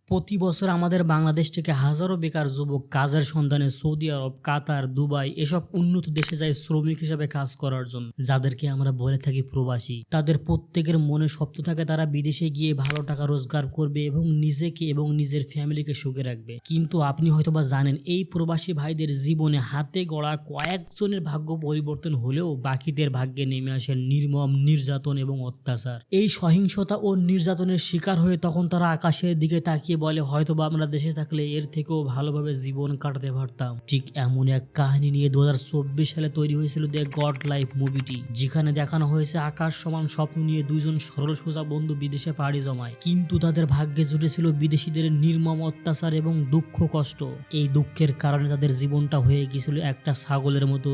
প্রতি বছর আমাদের বাংলাদেশ থেকে হাজারো বেকার যুবক কাজের সন্ধানে সৌদি আরব, কাতার, দুবাই এসব উন্নত দেশে যায় শ্রমিক হিসেবে কাজ করার জন্য, যাদেরকে আমরা বলে থাকি প্রবাসী। তাদের প্রত্যেকের মনে স্বপ্ন থাকে তারা বিদেশে গিয়ে ভালো টাকা রোজগার করবে এবং নিজেকে এবং নিজের ফ্যামিলিকে সুখে রাখবে। কিন্তু আপনি হয়তোবা জানেন, এই প্রবাসী ভাইদের জীবনে হাতে গড়া কয়েকজনের ভাগ্য পরিবর্তন হলেও বাকিদের ভাগ্যে নেমে আসে নির্মম নির্যাতন এবং অত্যাচার। এই সহিংসতা ও নির্যাতনের শিকার হয়ে তখন তারা আকাশের দিকে তাকিয়ে বলে, হয়তোবা আমরা দেশে থাকলে এর থেকেও ভালোভাবে জীবন কাটাতে পারতাম। ঠিক এমন এক কাহিনী নিয়ে 2024 সালে তৈরি হয়েছিল দ্য গড লাইফ মুভিটি, যেখানে দেখানো হয়েছে আকাশ সমান স্বপ্ন নিয়ে দুইজন সরল সোজা বন্ধু বিদেশে পাড়ি জমায়, কিন্তু তাদের ভাগ্যে জুটেছিল বিদেশিদের নির্মম অত্যাচার এবং দুঃখ কষ্ট। এই দুঃখের কারণে তাদের জীবনটা হয়ে গিয়েছিল একটা ছাগলের মতো,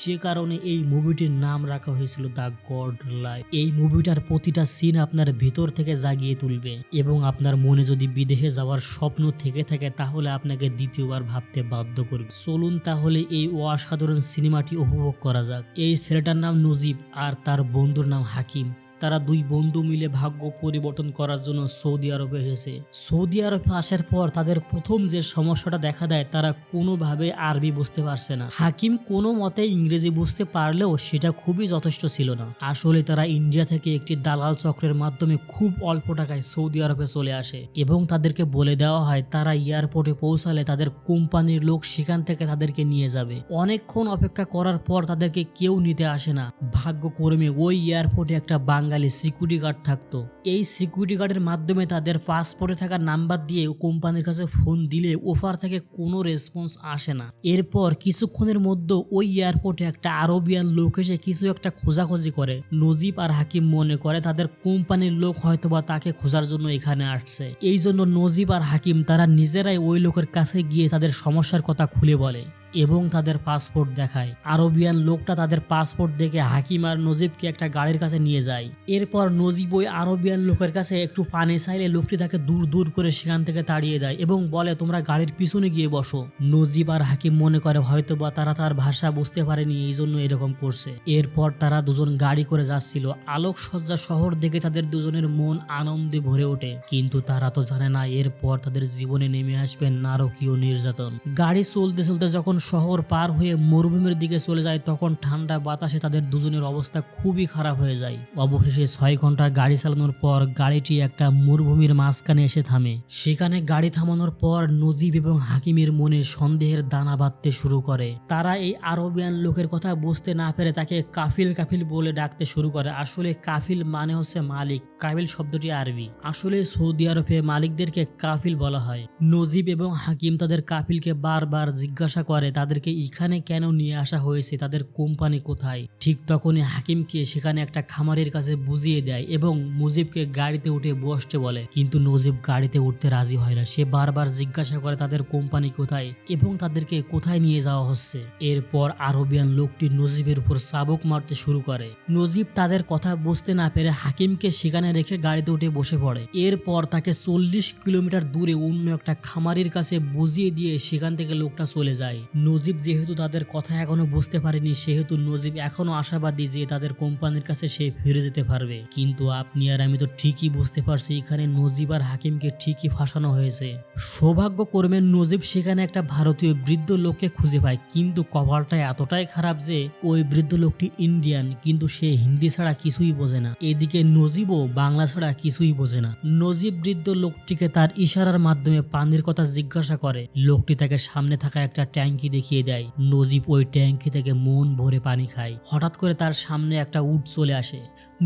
যে কারণে এই মুভিটির নাম রাখা হয়েছিল দ্য গড লাইফ। এই মুভিটার প্রতিটা সিন আপনার ভিতর থেকে জাগিয়ে তুলবে এবং আপনার মনে যদি বিদেশে যাওয়ার স্বপ্ন থেকে থাকে তাহলে আপনাকে দ্বিতীয়বার ভাবতে বাধ্য করবে। চলুন তাহলে এই অসাধারণ সিনেমাটি উপভোগ করা যাক। এই ছেলেটার নাম নজিব আর তার বন্ধুর নাম হাকিম। তারা দুই বন্ধু মিলে ভাগ্য পরিবর্তন করার জন্য সৌদি আরবে এসেছে। সৌদি আরবে আসার পর তাদের প্রথম যে সমস্যাটা দেখা দেয়, তারা কোনোভাবে আরবি বুঝতে পারছে না। হাকিম কোনো মতে ইংরেজি বুঝতে পারলেও সেটা খুবই যথেষ্ট ছিল না। আসলে তারা ইন্ডিয়া থেকে একটি দালাল চক্রের মাধ্যমে খুব অল্প টাকায় সৌদি আরবে চলে আসে এবং তাদেরকে বলে দেওয়া হয় তারা এয়ারপোর্টে পৌঁছালে তাদের কোম্পানির লোক সেখান থেকে তাদেরকে নিয়ে যাবে। অনেকক্ষণ অপেক্ষা করার পর তাদেরকে কেউ নিতে আসে না। ভাগ্যক্রমে ওই এয়ারপোর্টে একটা বাঙালি সিকিউরিটি গার্ড থাকতো। এই সিকিউরিটি গার্ডের মাধ্যমে তাদের পাসপোর্টে থাকা নাম্বার দিয়ে কোম্পানির কাছে ফোন দিলে ওপার থেকে কোনো রেসপন্স আসে না। এরপর কিছুক্ষণের মধ্যে ওই এয়ারপোর্টে একটা আরবিয়ান লোক এসে কিছু একটা খোঁজাখুঁজি করে। নজিব আর হাকিম মনে করে তাদের কোম্পানির লোক হয়তোবা তাকে খোঁজার জন্য এখানে আসছে। এই জন্য নজিব আর হাকিম তারা নিজেরাই ওই লোকের কাছে গিয়ে তাদের সমস্যার কথা খুলে বলে এবং তাদের পাসপোর্ট দেখায়। আরবিয়ান লোকটা তাদের পাসপোর্ট দেখে হাকিম আর নজিবকে একটা গাড়ির কাছে নিয়ে যায়। এরপর নজিব ওই আরবিয়ান লোকের কাছে একটু পানি চাইলে লোকটি তাকে দূর দূর করে সেখান থেকে তাড়িয়ে দেয় এবং বলে তোমরা গাড়ির পিছনে গিয়ে বসো। নজিব আর হাকিম মনে করে হয়তোবা তারা তার ভাষা বুঝতে পারেনি, এই জন্য এরকম করছে। এরপর তারা দুজন গাড়ি করে যাচ্ছিল। আলোকসজ্জা শহর দেখে তাদের দুজনের মন আনন্দে ভরে ওঠে, কিন্তু তারা তো জানে না এরপর তাদের জীবনে নেমে আসবে নারকীয় নির্যাতন। গাড়ি চলতে চলতে যখন শহর পার হয়ে মরুভূমির দিকে চলে যায়, তখন ঠান্ডা বাতাসে তাদের দুজনের অবস্থা খুবই খারাপ হয়ে যায়। অবশেষে 6 ঘন্টা গাড়ি চালানোর পর গাড়িটি একটা মরুভূমির মাঝখানে এসে থামে। সেখানে গাড়ি থামানোর পর নজিব এবং হাকিমের মনে সন্দেহের দানা বাঁধতে শুরু করে। তারা এই আরবিয়ান লোকের কথা বুঝতে না পেরে তাকে কাফিল কাফিল বলে ডাকতে শুরু করে। আসলে কাফিল মানে হচ্ছে মালিক। কাফিল শব্দটি আরবি। আসলে সৌদি আরবে মালিকদেরকে কাফিল বলা হয়। নজিব এবং হাকিম তাদের কাফিলকে বারবার জিজ্ঞাসা করে তাদেরকে এখানে কেন নিয়ে আসা হয়েছে, তাদের কোম্পানি কোথায়। ঠিক তখনই হাকিমকে সেখানে একটা খামারের কাছে বুঝিয়ে দেয় এবং নজিবকে গাড়িতে উঠে বসতে বলে, কিন্তু নজিব গাড়িতে উঠতে রাজি হয় না। সে বারবার জিজ্ঞাসা করে তাদের কোম্পানি কোথায় এবং তাদেরকে কোথায় নিয়ে যাওয়া হচ্ছে। এরপর আরবিয়ান লোকটি নজিবের উপর চাবুক মারতে শুরু করে। নজিব তাদের কথা বুঝতে না পেরে হাকিমকে সেখানে রেখে গাড়িতে উঠে বসে পড়ে। এরপর তাকে 40 কিলোমিটার দূরে অন্য একটা খামারের কাছে বুঝিয়ে দিয়ে সেখান থেকে লোকটা চলে যায়। নজিব যেহেতু তাদের কথা এখনো বুঝতে পারেনি, সেহেতু নজিব এখনো আশাবাদী যে তাদের কোম্পানির কাছে সে ফিরে যেতে পারবে। কিন্তু আপনি আর আমি তো ঠিকই বুঝতে পারছি এখানে নজিব আর হাকিমকে ঠিকই ফাঁসানো হয়েছে। সৌভাগ্যক্রমে নজিব সেখানে একটা ভারতীয় বৃদ্ধ লোককে খুঁজে পায়, কিন্তু কপালটা এতটাই খারাপ যে ওই বৃদ্ধ লোকটি ইন্ডিয়ান, কিন্তু সে হিন্দি ছাড়া কিছুই বোঝে না। এদিকে নজিবও বাংলা ছাড়া কিছুই বোঝে না। নজিব বৃদ্ধ লোকটিকে তার ইশারার মাধ্যমে পানির কথা জিজ্ঞাসা করে। লোকটি তাকে সামনে থাকা একটা ট্যাঙ্কি দেখিয়ে দেয়। নজিব ওই ট্যাঙ্কি থেকে মন ভরে পানি খায়। হঠাৎ করে তার সামনে একটা উট চলে আসে।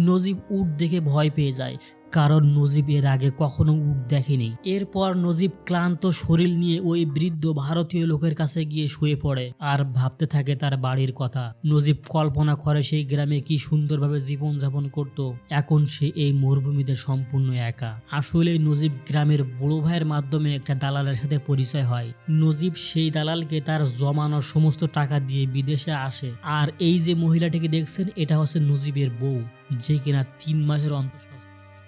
নজিব উট দেখে ভয় পেয়ে যায়, কারণ নজিব এর আগে কখনো উট দেখেনি। এরপর নজিব ক্লান্ত শরীর নিয়ে ওই বৃদ্ধ ভারতীয় লোকের কাছে গিয়ে শুয়ে পড়ে আর ভাবতে থাকে তার বাড়ির কথা। নজিব কল্পনা করে সেই গ্রামে কি সুন্দরভাবে জীবন যাপন করত। এখন সে এই মরুভূমিতে সম্পূর্ণ একা। আসলে নজিব গ্রামের বড় ভাইয়ের মাধ্যমে একটা দালালের সাথে পরিচয় হয়। নজিব সেই দালালকে তার জমানোর সমস্ত টাকা দিয়ে বিদেশে আসে। আর এই যে মহিলাটিকে দেখছেন, এটা হচ্ছে নজিবের বউ, যে কিনা 3 মাসের অন্তঃসত্ত্বা।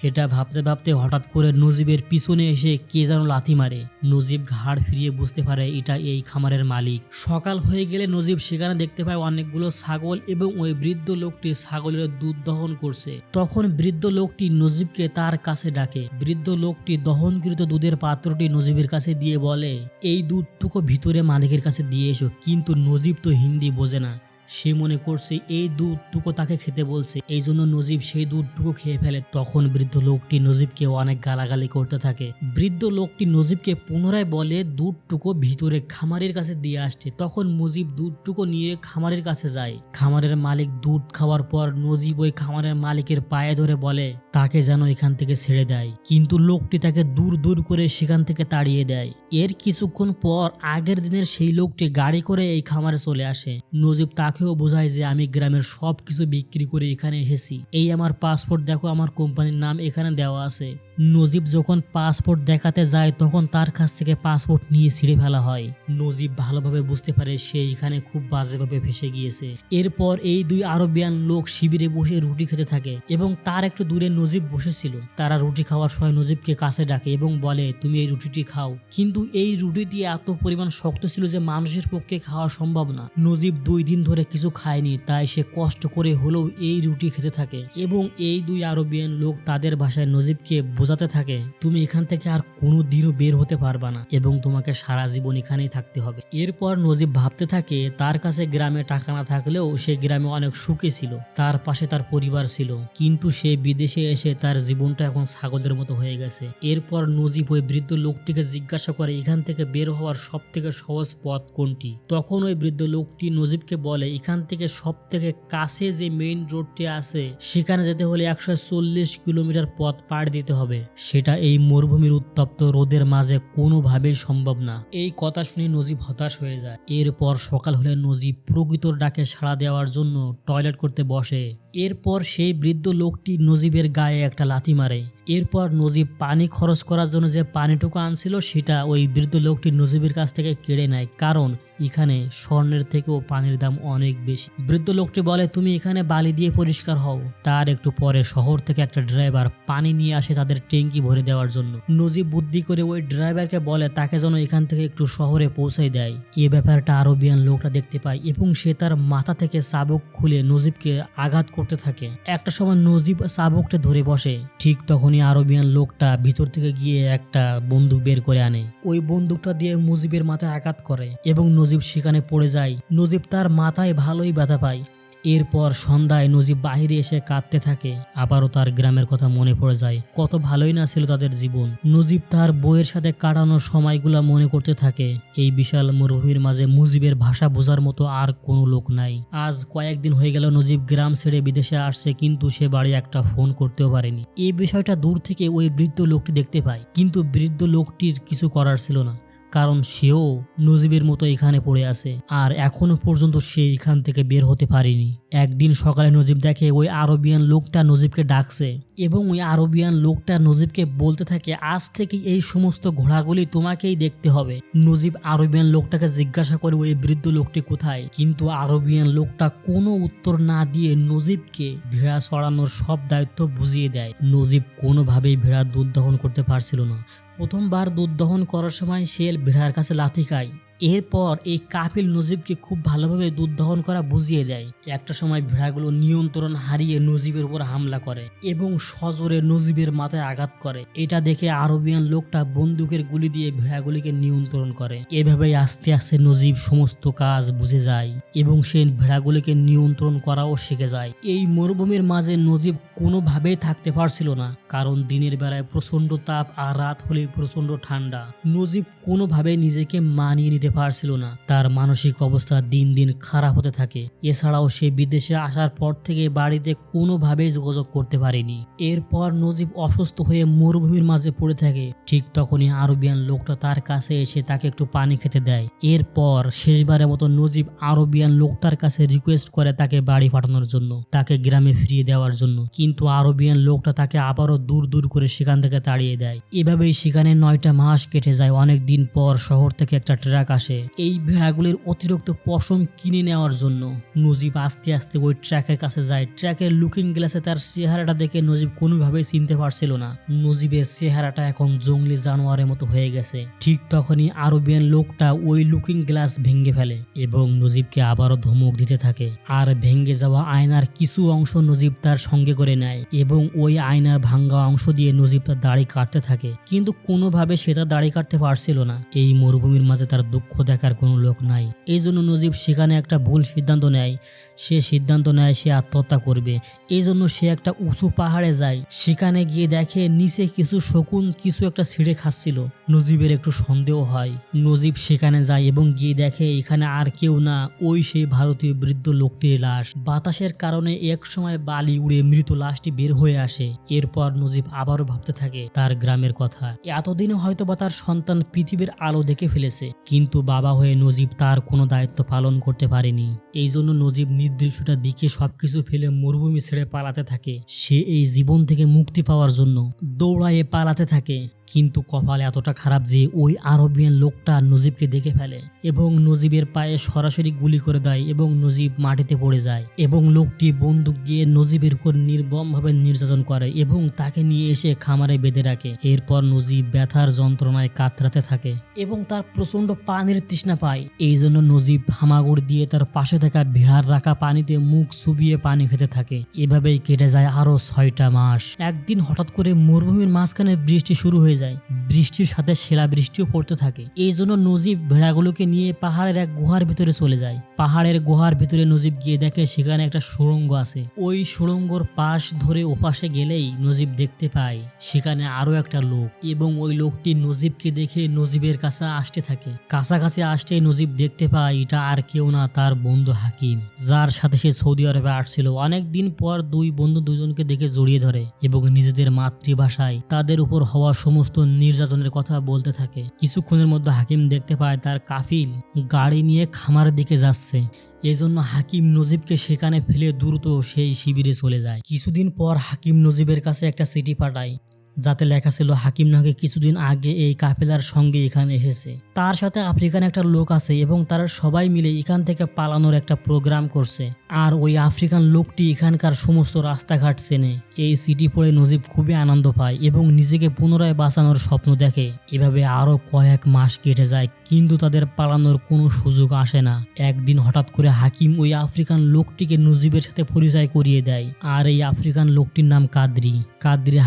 এটা ভাবতে ভাবতে হঠাৎ করে নজিবের পিছনে এসে কে যেন লাথি মারে। নজিব ঘাড় ফিরিয়ে বুঝতে পারে এটা এই খামারের মালিক। সকাল হয়ে গেলে নজিব সেখানে দেখতে পায় অনেকগুলো ছাগল এবং ওই বৃদ্ধ লোকটি ছাগলের দুধ দহন করছে। তখন বৃদ্ধ লোকটি নজিবকে তার কাছে ডাকে। বৃদ্ধ লোকটি দহনকৃত দুধের পাত্রটি নজিবের কাছে দিয়ে বলে, এই দুধটুকু ভিতরে মালিকের কাছে দিয়ে এসো। কিন্তু নজিব তো হিন্দি বোঝে না, সে মনে করছে এই দুধটুকু তাকে খেতে বলছে, এই জন্য নজিব সেই দুধটুকু খেয়ে ফেলে। তখন বৃদ্ধ লোকটি নজিবকে অনেক গালাগালি করতে থাকে। বৃদ্ধ লোকটি নজিবকে পুনরায় বলে দুধটুকু ভিতরে খামারের কাছে দিয়ে আসছে। তখন নজিব দুধটুকু নিয়ে খামারের কাছে যায়। খামারের মালিক দুধ খাওয়ার পর নজিব ওই খামারের মালিকের পায়ে ধরে বলে তাকে যেন এখান থেকে ছেড়ে দেয়, কিন্তু লোকটি তাকে দূর দূর করে সেখান থেকে তাড়িয়ে দেয়। এর কিছুক্ষণ পর আগের দিনের সেই লোকটি গাড়ি করে এই খামারে চলে আসে। নজিব তাকেও বোঝায় যে আমি গ্রামের সবকিছু বিক্রি করে এখানে এসেছি, এই আমার পাসপোর্ট দেখো, আমার কোম্পানির নাম এখানে দেওয়া আছে। নজিব যখন পাসপোর্ট দেখাতে যায় তখন তার কাছ থেকে পাসপোর্ট নিয়ে ছিঁড়ে ফেলা হয়। নজিব ভালোভাবে বুঝতে পারে সে এখানে খুব বাজেভাবে ফেসে গিয়েছে। এরপর এই দুই আরবিয়ান লোক শিবিরে বসে রুটি খেতে থাকে এবং তার একটু দূরে নজিব বসেছিল। তারা রুটি খাওয়ার সময় নজিবকে কাছে ডাকে এবং বলে তুমি এই রুটিটি খাও। কিন্তু এই রুটিটি এত পরিমাণ শক্ত ছিল যে মানুষের পক্ষে খাওয়া সম্ভব না। নজিব 2 দিন ধরে কিছু খায়নি, তাই সে কষ্ট করে হলেও এই রুটি খেতে থাকে এবং এই দুই আরবিয়ান লোক তাদের ভাষায় নজিবকে বোঝাতে থাকে তুমি এখান থেকে আর কোনো দিনও বের হতে পারবা না এবং তোমাকে সারা জীবন এখানেই থাকতে হবে। এরপর নজিব ভাবতে থাকে তার কাছে গ্রামে টাকা না থাকলেও সে গ্রামে অনেক সুখে ছিল, তার পাশে তার পরিবার ছিল, কিন্তু সে বিদেশে এসে তার জীবনটা এখন ছাগলের মতো হয়ে গেছে। এরপর নজিব ওই বৃদ্ধ লোকটিকে জিজ্ঞাসা করে এখান থেকে বের হওয়ার সব থেকে সহজ পথ কোনটি। তখন ওই বৃদ্ধ লোকটি নজিবকে বলে এখান থেকে সব থেকে কাছে যে মেইন রোডটি আছে সেখানে যেতে হলে 140 কিলোমিটার পথ পাড়ি দিতে হবে, সেটা এই মরুভূমির উত্তপ্ত রোদের মাঝে কোনোভাবেই সম্ভব না। এই কথা শুনে নজিব হতাশ হয়ে যায়। এরপর সকাল হলে নজিব প্রকৃতর ডাকে সাড়া দেওয়ার জন্য টয়লেট করতে বসে। এরপর সেই বৃদ্ধ লোকটি নজিবের গায়ে একটা লাথি মারে। এরপর নজিব পানি খরচ করার জন্য যে পানিটুকু আনছিল সেটা ওই বৃদ্ধ লোকটি নজিবের কাছ থেকে কেড়ে নেয়, কারণ এখানে স্বর্ণের থেকেও পানির দাম অনেক বেশি। বৃদ্ধ লোকটি বলে তুমি এখানে বালি দিয়ে পরিষ্কার হও। তার একটু পরে শহর থেকে একটা ড্রাইভার পানি নিয়ে আসে তাদের ট্যাঙ্কি ভরে দেওয়ার জন্য। নজিব বুদ্ধি করে ওই ড্রাইভারকে বলে তাকে যেন এখান থেকে একটু শহরে পৌঁছাই দেয়। এই ব্যাপারটা আরবিয়ান লোকটা দেখতে পায় এবং সে তার মাথা থেকে চাবুক খুলে নজিবকে আঘাত করতে থাকে। একটা সময় নজিব চাবুকটা ধরে বসে, ঠিক তখনই আরবিয়ান লোকটা ভিতর থেকে গিয়ে একটা বন্দুক বের করে আনে। ওই বন্দুকটা দিয়ে মুজিবের মাথায় আঘাত করে এবং নজিব সেখানে পড়ে যায়। নজিব তার মাথায় ভালোই ব্যথা পায়। এরপর সন্ধ্যায় নজিব বাহিরে এসে কাঁদতে থাকে। আবারও তার গ্রামের কথা মনে পড়ে যায়, কত ভালোই না ছিল তাদের জীবন। নজিব তার বউয়ের সাথে কাটানোর সময়গুলো মনে করতে থাকে। এই বিশাল মরুভূমির মাঝে মুজিবের ভাষা বোঝার মতো আর কোনো লোক নাই। আজ কয়েকদিন হয়ে গেল নজিব গ্রাম ছেড়ে বিদেশে আসছে, কিন্তু সে বাড়ি একটা ফোন করতেও পারেনি। এই বিষয়টা দূর থেকে ওই বৃদ্ধ লোকটি দেখতে পায়, কিন্তু বৃদ্ধ লোকটির কিছু করার ছিল না, কারণ সেও নজিবের মতো এখানে পড়ে আছে আর এখনো পর্যন্ত সে এখান থেকে বের হতে পারেনি। একদিন সকালে নজিব দেখে ওই আরবিয়ান লোকটা নজিবকে ডাকছে এবং ওই আরবিয়ান লোকটা নজিবকে বলতে থাকে আজ থেকে এই সমস্ত ঘোড়াগুলি তোমাকেই দেখতে হবে। নজিব আরবিয়ান লোকটাকে জিজ্ঞাসা করে ওই বৃদ্ধ লোকটি কোথায়, কিন্তু আরবিয়ান লোকটা কোনো উত্তর না দিয়ে নজিবকে ভেড়া চড়ানোর সব দায়িত্ব বুঝিয়ে দেয়। নজিব কোনোভাবেই ভেড়ার দুধ দহন করতে পারছিল না। প্রথমবার দুধ দহন করার সময় সে ভেড়ার কাছে লাথি খায়। এরপর এই কাফিল নজিবকে খুব ভালোভাবে দুধ দহন করা বুঝিয়ে দেয়। একটা সময় ভেড়াগুলো নিয়ন্ত্রণ হারিয়ে নজিবের উপর হামলা করে এবং সজোরে নজিবের মাথায় আঘাত করে। এটা দেখে আরবিয়ান লোকটা বন্দুকের গুলি দিয়ে ভেড়াগুলিকে নিয়ন্ত্রণ করে। এভাবেই আস্তে আস্তে নজিব সমস্ত কাজ বুঝে যায় এবং সে ভেড়াগুলিকে নিয়ন্ত্রণ করাও শিখে যায়। এই মরুভূমির মাঝে নজিব কোনোভাবেই থাকতে পারছিল না, কারণ দিনের বেলায় প্রচন্ড তাপ আর রাত হলে প্রচন্ড ঠান্ডা। নজিব কোনোভাবেই নিজেকে মানিয়ে নিতে পারছিল না। তার মানসিক অবস্থা দিন দিন খারাপ হতে থাকে। এছাড়াও সে বিদেশে আসার পর থেকে বাড়িতে কোনোভাবেই যোগাযোগ করতে পারেনি। এরপর নজিব অসুস্থ হয়ে মরুভূমির মাঝে পড়ে থাকে। ঠিক তখনই আরবিয়ান লোকটা তার কাছে এসে তাকে একটু পানি খেতে দেয়। এরপর শেষবারের মতো নজিব আরবিয়ান লোকটার কাছে রিকোয়েস্ট করে তাকে বাড়ি পাঠানোর জন্য, তাকে গ্রামে ফিরিয়ে দেওয়ার জন্য, কিন্তু আরবিয়ান লোকটা তাকে আবারও দূর দূর করে সেখান থেকে তাড়িয়ে দেয়। এভাবেই সেখানে 9টা মাস কেটে যায়। অনেক দিন পর শহর থেকে একটা ট্রাক আসে এই ভেড়াগুলির অতিরিক্ত পশম কিনে নেওয়ার জন্য। নজিব আস্তে আস্তে ওই ট্র্যাকের কাছে যায়। ট্র্যাকের লুকিং গ্লাসে তার চেহারাটা দেখে নজিব কোনোভাবেই চিনতে পারছিল না। নজিবের চেহারাটা এখন জঙ্গলি জানোয়ারের মতো হয়ে গেছে। ঠিক তখনই আরবিয়ান লোকটা ওই লুকিং গ্লাস ভেঙে ফেলে এবং নজিবকে আবারও ধমক দিতে থাকে। আর ভেঙে যাওয়া আয়নার কিছু অংশ নজিব তার সঙ্গে করে নেয় এবং ওই আয়নার ভাঙ্গা অংশ দিয়ে নজিব তার দাড়ি কাটতে থাকে, কিন্তু কোনোভাবে সে তার দাড়ি কাটতে পারছিল না। এই মরুভূমির মাঝে তার দুঃখ দেখার কোনো লোক নাই। এই জন্য নজিব সেখানে একটা ভুল সিদ্ধান্ত নেয়। সে আত্মহত্যা করবে। এই জন্য সে একটা উঁচু পাহাড়ে যায়। সেখানে গিয়ে দেখে নিচে কিছু শকুন কিছু একটা ছিঁড়ে খাচ্ছিল। নজিবের একটু সন্দেহ হয়। নজিব সেখানে যায় এবং গিয়ে দেখে এখানে আর কেউ না, ওই সেই ভারতীয় বৃদ্ধ লোকটির লাশ। বাতাসের কারণে এক সময় বালি উড়ে মৃত লাশটি বের হয়ে আসে। এরপর নজিব আবারও ভাবতে থাকে তার গ্রামের কথা। এতদিনে হয়তোবা তার সন্তান পৃথিবীর আলো দেখে ফেলেছে, কিন্তু বাবা হয়ে নজিব তার কোনো দায়িত্ব পালন করতে পারেনি। এই জন্য নজিব নির্দিষ্টটা দিকে সবকিছু ফেলে মরুভূমি ছেড়ে পালাতে থাকে। সে এই জীবন থেকে মুক্তি পাওয়ার জন্য দৌড়াইয়ে পালাতে থাকে। কিন্তু কপাল এতটা খারাপ যে ওই আরবিয়ান লোকটা নজিবকে দেখে ফেলে এবং নজিবের পায়ে সরাসরি গুলি করে দেয় এবং নজিব মাটিতে পড়ে যায় এবং লোকটি বন্দুক দিয়ে নজিবের উপর নির্মমভাবে নির্যাতন করে এবং তাকে নিয়ে এসে খামারে বেঁধে রাখে। এরপর নজিব ব্যথার যন্ত্রণায় কাতরাতে থাকে এবং তার প্রচন্ড পানির তৃষ্ণা পায়। এই জন্য নজিব হামাগুড় দিয়ে তার পাশে থাকা ভেড়ার রাখা পানিতে মুখ চুবিয়ে পানি খেতে থাকে। এভাবেই কেটে যায় আরো 6টা মাস। একদিন হঠাৎ করে মরুভূমির মাঝখানে বৃষ্টি শুরু হয়ে যায়। বৃষ্টির সাথে শিলা বৃষ্টিও পড়তে থাকে। এই জন্য নজিব ভেড়াগুলোকে নিয়ে পাহাড়ের এক গুহার ভিতরে চলে যায়। পাহাড়ের গুহার ভিতরে নজিব গিয়ে দেখে সেখানে একটা সুড়ঙ্গ আছে। ওই সুড়ঙ্গর পাশ ধরে ওপাশে গেলেই নজিব দেখতে পায় সেখানে আরো একটা লোক এবং ওই লোকটি নজিবকে দেখে নজিবের কাছে আসতে থাকে। কাছাকাছি আসতেই নজিব দেখতে পায় এটা আর কেউ না, তার বন্ধু হাকিম, যার সাথে সে সৌদি আরবে আসছিল। অনেক দিন পর দুই বন্ধু দুজনকে দেখে জড়িয়ে ধরে এবং নিজেদের মাতৃভাষায় তাদের উপর হওয়া সমস্ত নির্যাতনের কথা বলতে থাকে। কিছুক্ষণের মধ্যে হাকিম দেখতে পায় তার কাফিল গাড়ি নিয়ে খামারের দিকে যাচ্ছে। এজন্য হাকিম নজিবকে সেখানে ফেলে দ্রুত সেই শিবিরে চলে যায়। কিছুদিন পর হাকিম নজিবের কাছে একটা চিঠি পাঠায় যাতে লেখা ছিল হাকিম নাকি কিছুদিন আগে এই কাফেলার সঙ্গে এখানে এসেছে। তার সাথে আফ্রিকান একটা লোক আছে এবং তারা সবাই মিলে এখান থেকে পালানোর একটা প্রোগ্রাম করছে। আর ওই আফ্রিকান লোকটি এখানকার সমস্ত রাস্তাঘাট চেনে। এই চিঠি পড়ে নজিব খুবই আনন্দ পায় এবং নিজেকে পুনরায় বাঁচানোর স্বপ্ন দেখে। এভাবে আরো কয়েক মাস কেটে যায়, কিন্তু তাদের পালানোর কোনো সুযোগ আসে না। একদিন হঠাৎ করে হাকিম ওই আফ্রিকান লোকটিকে নজিবের সাথে পরিচয় করিয়ে দেয়। আর এই আফ্রিকান লোকটির নাম কাদরি।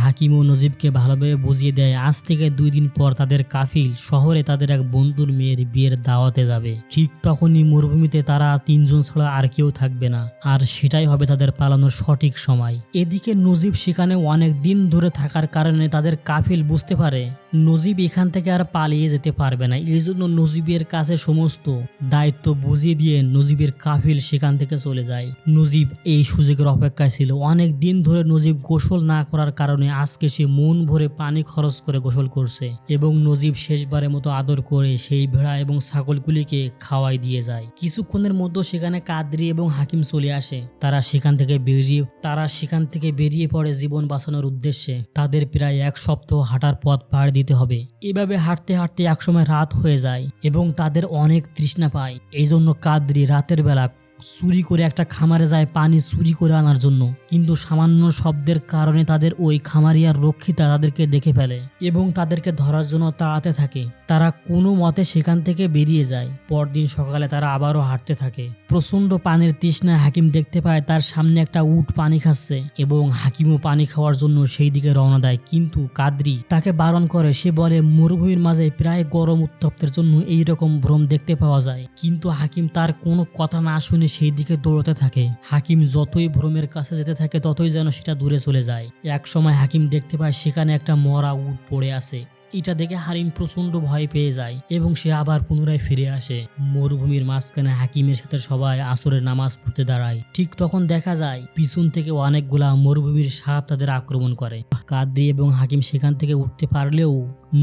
হাকিম ও নজিবকে ভালোভাবে বুঝিয়ে দেয় আজ থেকে 2 দিন পর তাদের কাফিল শহরে তাদের এক বন্ধুর মেয়ের বিয়ের দাওয়াতে যাবে। ঠিক তখনই মরুভূমিতে তারা 3 জন ছাড়া আর কেউ থাকবে না, আর সেটাই হবে তাদের পালানোর সঠিক সময়। এদিকে নজিব সেখানে অনেক দিন ধরে থাকার কারণে তাদের কাফিল বুঝতে পারে নজিব এখান থেকে আর পালিয়ে যেতে পারবে না। এই জন্য নজিবের কাছে সমস্ত দায়িত্ব বুঝিয়ে দিয়ে নজিবের কাফিল সেখান থেকে চলে যায়। নজিব এই সুযোগের অপেক্ষায় ছিল। অনেক দিন ধরে নজিব গোসল না করার কারণে আজকে সে মন ভরে পানি খরচ করে গোসল করছে এবং নজিব শেষবারের মতো আদর করে সেই ভেড়া এবং ছাগলগুলিকে খাওয়াই দিয়ে যায়। কিছুক্ষণের মধ্যে সেখানে কাদরি এবং হাকিম চলে আসে। তারা সেখান থেকে বেরিয়ে পড়ে জীবন বাঁচানোর উদ্দেশ্যে। তাদের প্রায় 1 সপ্তাহ হাঁটার পথ পাড়ি দিতে হবে। এভাবে হাঁটতে হাঁটতে একসময় রাত হয়ে যায় এবং তাদের অনেক তৃষ্ণা পায়। এই জন্য কাদরি রাতের বেলা চুরি করে একটা খামারে যায় পানি চুরি করে আনার জন্য, কিন্তু সামান্য শব্দের কারণে তাদের ওই খামারিয়ার রক্ষিতা তাদেরকে দেখে ফেলে এবং তাদেরকে ধরার জন্য তাড়াতে থাকে। তারা কোনো মতে সেখান থেকে বেরিয়ে যায়। পরদিন সকালে তারা আবারও হাঁটতে থাকে। প্রচন্ড পানির তৃষ্ণায় হাকিম দেখতে পায় তার সামনে একটা উট পানি খাচ্ছে এবং হাকিমও পানি খাওয়ার জন্য সেই দিকে রওনা দেয়, কিন্তু কাদরি তাকে বারণ করে। সে বলে মরুভূমির মাঝে প্রায় গরম উত্তপ্তের জন্য এইরকম ভ্রম দেখতে পাওয়া যায়, কিন্তু হাকিম তার কোনো কথা না শুনে সেই দিকে দৌড়াতে থাকে। হাকিম যতই ভ্রমের কাছে যেতে থাকে ততই যেন সেটা দূরে চলে যায়। এক সময় হাকিম দেখতে পায় সেখানে একটা মরা উট পড়ে আছে। এটা দেখে হারিম প্রচন্ড ভয় পেয়ে যায় এবং সে আবার পুনরায় ফিরে আসে। মরুভূমির মাঝখানে হাকিমের সাথে সবাই আসরের নামাজ পড়তে দাঁড়ায়। ঠিক তখন দেখা যায় পিছন থেকে অনেকগুলা মরুভূমির সাপ তাদের আক্রমণ করে। কাদরি এবং হাকিম সেখান থেকে উঠতে পারলেও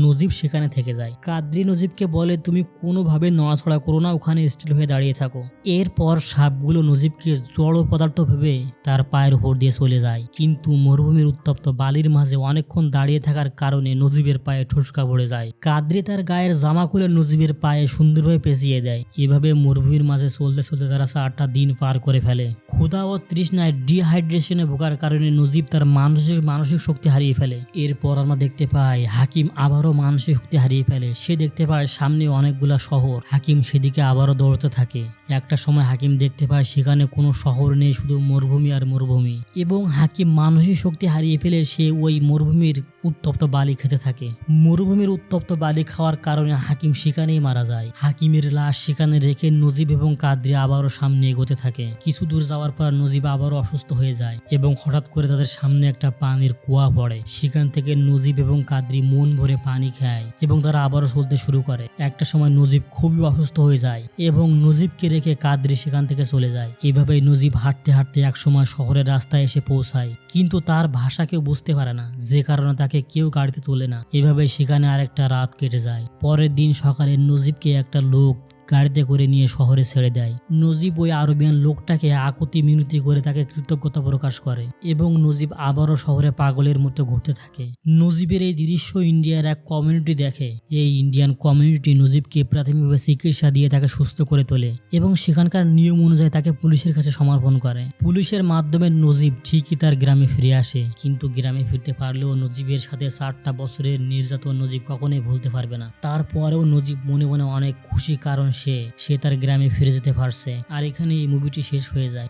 নজিব সেখানে থেকে যায়। কাদরি নজিবকে বলে তুমি কোনোভাবে নড়াচড়া করো না, ওখানে স্টিল হয়ে দাঁড়িয়ে থাকো। এরপর সাপগুলো নজিবকে জড় পদার্থ ভেবে তার পায়ের উপর দিয়ে চলে যায়, কিন্তু মরুভূমির উত্তপ্ত বালির মাঝে অনেকক্ষণ দাঁড়িয়ে থাকার কারণে নজিবের পায়ে ঠুসকা পড়ে যায়। কাদরি তার গায়ের জামা খুলে নজিবের পায়ে সুন্দরভাবে পেঁচিয়ে দেয়। এভাবে মরুভূমির মাঝে চলতে চলতে তারা 4টা দিন পার করে ফেলে। ক্ষুধা ও তৃষ্ণায় ডিহাইড্রেশনে ভোগার কারণে নজিব তার মানসিক শক্তি হারিয়ে ফেলে। এরপর আমরা দেখতে পাই হাকিম আবারও মানসিক শক্তি হারিয়ে ফেলে। সে দেখতে পায় সামনে অনেকগুলা শহর। হাকিম সেদিকে আবারও দৌড়তে থাকে। একটা সময় হাকিম দেখতে পায় সেখানে কোনো শহর নেই, শুধু মরুভূমি আর মরুভূমি। এবং হাকিম মানসিক শক্তি হারিয়ে ফেলে সে ওই মরুভূমির উত্তপ্ত বালি খেতে থাকে। মরুভূমির উত্তপ্ত বালি খাওয়ার কারণে হাকিম সেখানেই মারা যায়। হাকিমের লাশ সেখানে রেখে নজিব এবং কাদরি আবারও সামনে এগোতে থাকে। কিছু দূর যাওয়ার পর নজিব আবারও অসুস্থ হয়ে যায় এবং হঠাৎ করে তাদের সামনে একটা পানির কুয়া পড়ে। সেখান থেকে নজিব এবং কাদরি মন ভরে পানি খায় এবং তারা আবারও চলতে শুরু করে। একটা সময় নজিব খুবই অসুস্থ হয়ে যায় এবং নজিবকে রেখে কাদরি সেখান থেকে চলে যায়। এভাবেই নজিব হাঁটতে হাঁটতে একসময় শহরের রাস্তায় এসে পৌঁছায়, কিন্তু তার ভাষা কেউ বুঝতে পারে না, যে কারণে তাকে কেউ গাড়িতে তোলে না। এভাবে সেখানে আরেকটা রাত কেটে যায়। পরের দিন সকালে নজিবকে একটা লোক গাড়িতে করে নিয়ে শহরে ছেড়ে দেয়। নজিব ওই আরবিয়ান লোকটাকে আকুতি মিনতি করে তাকে কৃতজ্ঞতা প্রকাশ করে এবং নজিব আবারও শহরে পাগলের মতো ঘুরতে থাকে। নজিবের এই দৃশ্য ইন্ডিয়ার এক কমিউনিটি দেখে। এই ইন্ডিয়ান কমিউনিটি নজিবকে প্রাথমিকভাবে চিকিৎসা দিয়ে তাকে সুস্থ করে তোলে এবং সেখানকার নিয়ম অনুযায়ী তাকে পুলিশের কাছে সমর্পণ করে। পুলিশের মাধ্যমে নজিব ঠিকই তার গ্রামে ফিরে আসে, কিন্তু গ্রামে ফিরতে পারলেও নজিবের সাথে 4টা বছরের নির্যাতন নজিব কখনোই ভুলতে পারবে না। তারপরেও নজিব মনে মনে অনেক খুশি, কারণ সে তার গ্রামে ফিরে যেতে পারছে। আর এখানে এই মুভিটি শেষ হয়ে যায়।